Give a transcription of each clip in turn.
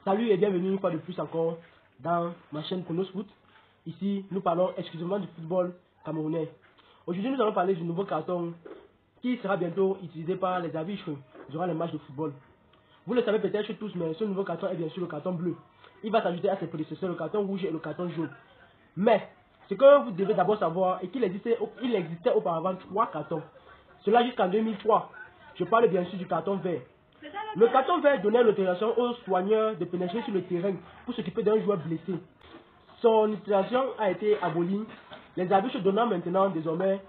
Salut et bienvenue une fois de plus encore dans ma chaîne Chronos Foot. Ici, nous parlons exclusivement du football camerounais. Aujourd'hui, nous allons parler du nouveau carton qui sera bientôt utilisé par les arbitres durant les matchs de football. Vous le savez peut-être tous, mais ce nouveau carton est bien sûr le carton bleu. Il va s'ajouter à ses prédécesseurs, le carton rouge et le carton jaune. Mais, ce que vous devez d'abord savoir est qu'il existait auparavant 3 cartons. Cela jusqu'en 2003. Je parle bien sûr du carton vert. Le carton vert donnait l'autorisation aux soigneurs de pénétrer sur le terrain pour s'occuper d'un joueur blessé. Son utilisation a été abolie, les arbitres donnant maintenant désormais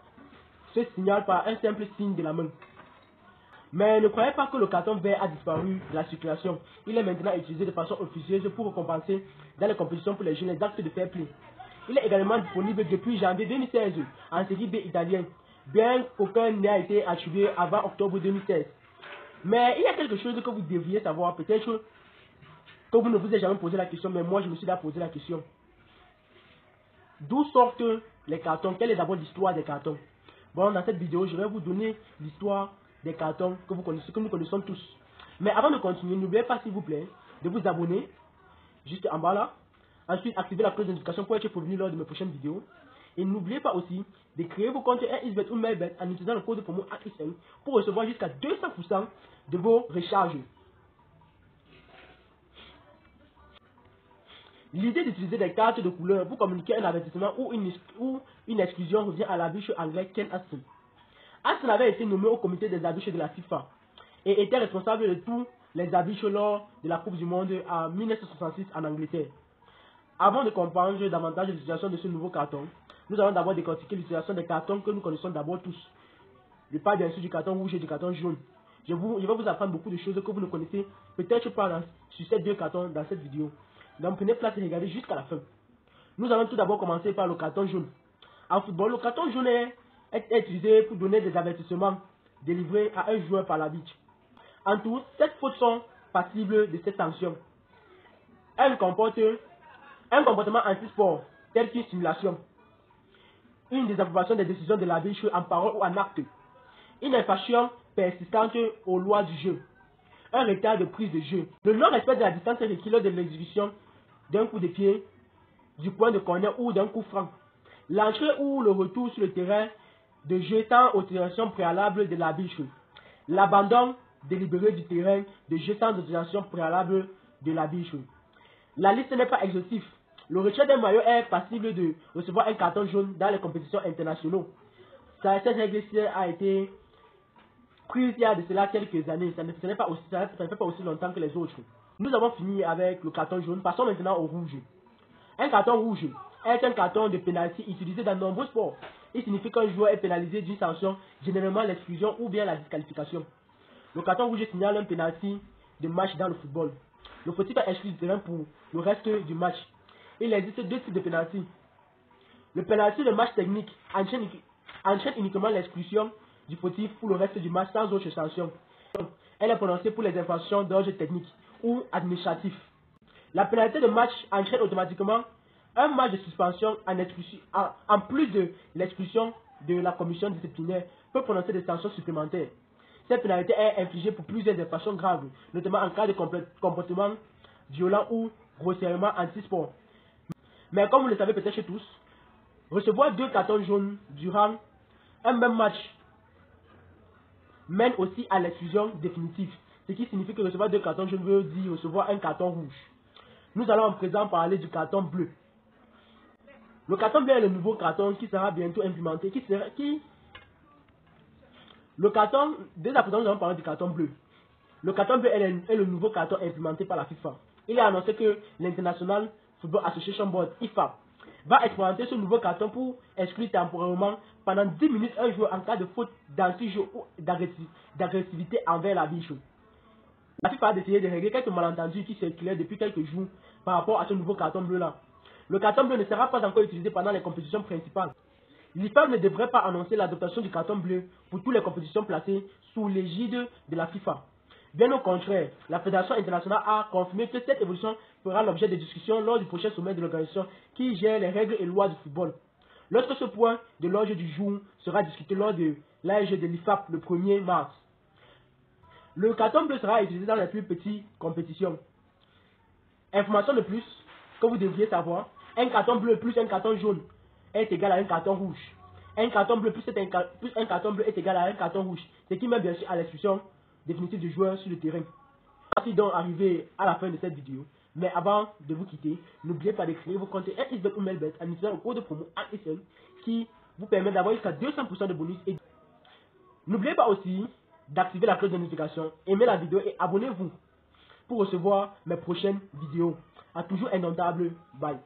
ce signal par un simple signe de la main. Mais ne croyez pas que le carton vert a disparu de la circulation. Il est maintenant utilisé de façon officieuse pour récompenser dans les compétitions pour les jeunes les actes de fair play. Il est également disponible depuis janvier 2016 en série B italienne, bien qu'aucun n'ait été attribué avant octobre 2016. Mais il y a quelque chose que vous devriez savoir, peut-être que vous ne vous avez jamais posé la question, mais moi je me suis déjà posé la question. D'où sortent les cartons? Quelle est d'abord l'histoire des cartons? Bon, dans cette vidéo, je vais vous donner l'histoire des cartons que nous connaissons tous. Mais avant de continuer, n'oubliez pas s'il vous plaît de vous abonner, juste en bas là. Ensuite, activez la cloche de notification pour être prévenu lors de mes prochaines vidéos. Et n'oubliez pas aussi de créer vos comptes XBet ou MyBet en utilisant le code promo AXN pour recevoir jusqu'à 200% de vos recharges. L'idée d'utiliser des cartes de couleur pour communiquer un avertissement ou une exclusion revient à l'arbitre anglais Ken Aston. Aston avait été nommé au comité des arbitres de la FIFA et était responsable de tous les arbitres lors de la Coupe du Monde en 1966 en Angleterre. Avant de comprendre davantage l'utilisation de ce nouveau carton, nous allons d'abord décortiquer l'utilisation des cartons que nous connaissons d'abord tous. Je parle bien sûr du carton rouge et du carton jaune. Je vais vous apprendre beaucoup de choses que vous ne connaissez peut-être pas sur ces deux cartons dans cette vidéo. Donc prenez place et regardez jusqu'à la fin. Nous allons tout d'abord commencer par le carton jaune. En football, le carton jaune est utilisé pour donner des avertissements délivrés à un joueur par l'arbitre. En tout, 7 fautes sont passibles de cette sanction. Elles comportent un comportement anti-sport, tel qu'une simulation, une désapprobation des décisions de l'arbitre en parole ou en acte, une infraction persistante aux lois du jeu, un retard de prise de jeu, le non-respect de la distance requise lors de l'exécution d'un coup de pied, du point de corner ou d'un coup franc, l'entrée ou le retour sur le terrain de jeu sans autorisation préalable de l'arbitre, l'abandon délibéré du terrain de jeu sans autorisation préalable de l'arbitre. La liste n'est pas exhaustive. Le retrait d'un maillot est passible de recevoir un carton jaune dans les compétitions internationales. Cette règle a été prise il y a de cela quelques années. Ça ne fait pas aussi longtemps que les autres. Nous avons fini avec le carton jaune. Passons maintenant au rouge. Un carton rouge est un carton de pénalty utilisé dans de nombreux sports. Il signifie qu'un joueur est pénalisé d'une sanction, généralement l'exclusion ou bien la disqualification. Le carton rouge signale un pénalty de match dans le football. Le fautif est exclu du terrain pour le reste du match. Il existe deux types de pénalty. Le pénalty de match technique entraîne uniquement l'exclusion du fautif pour le reste du match sans autre sanction. Elle est prononcée pour les infractions d'ordre technique ou administratif. La pénalité de match entraîne automatiquement un match de suspension en plus de l'exclusion de la commission disciplinaire peut prononcer des sanctions supplémentaires. Cette pénalité est infligée pour plusieurs infractions graves, notamment en cas de comportement violent ou grossièrement anti-sport. Mais comme vous le savez peut-être tous, recevoir 2 cartons jaunes durant un même match mène aussi à l'exclusion définitive, ce qui signifie que recevoir 2 cartons jaunes veut dire recevoir un carton rouge. Nous allons en présent parler du carton bleu. Le carton bleu est le nouveau carton qui sera bientôt implémenté. Le carton, dès à présent nous allons parler du carton bleu. Le carton bleu est le nouveau carton implémenté par la FIFA. Il est annoncé que l'International Football Association Board, IFA, va expérimenter ce nouveau carton pour exclure temporairement pendant 10 minutes un joueur en cas de faute d'anti-jeu ou d'agressivité envers l'arbitre. La FIFA a décidé de régler quelques malentendus qui circulaient depuis quelques jours par rapport à ce nouveau carton bleu là. Le carton bleu ne sera pas encore utilisé pendant les compétitions principales. L'IFA ne devrait pas annoncer l'adoption du carton bleu pour toutes les compétitions placées sous l'égide de la FIFA. Bien au contraire, la Fédération internationale a confirmé que cette évolution fera l'objet de discussions lors du prochain sommet de l'organisation qui gère les règles et lois du football. Lorsque ce point de l'ordre du jour sera discuté lors de l'AEG de l'IFAP le 1er mars. Le carton bleu sera utilisé dans les plus petites compétitions. Information de plus que vous devriez savoir. Un carton bleu plus un carton jaune est égal à un carton rouge. Un carton bleu plus un carton bleu est égal à un carton rouge. Ce qui met bien sûr à l'expulsion définitive du joueur sur le terrain. Merci donc arrivé à la fin de cette vidéo. Mais avant de vous quitter, n'oubliez pas de créer vos comptes XBet ou Melbet en utilisant le code promo ASN qui vous permet d'avoir jusqu'à 200% de bonus. Et n'oubliez pas aussi d'activer la cloche de notification, aimer la vidéo et abonnez-vous pour recevoir mes prochaines vidéos. À toujours indomptable. Bye.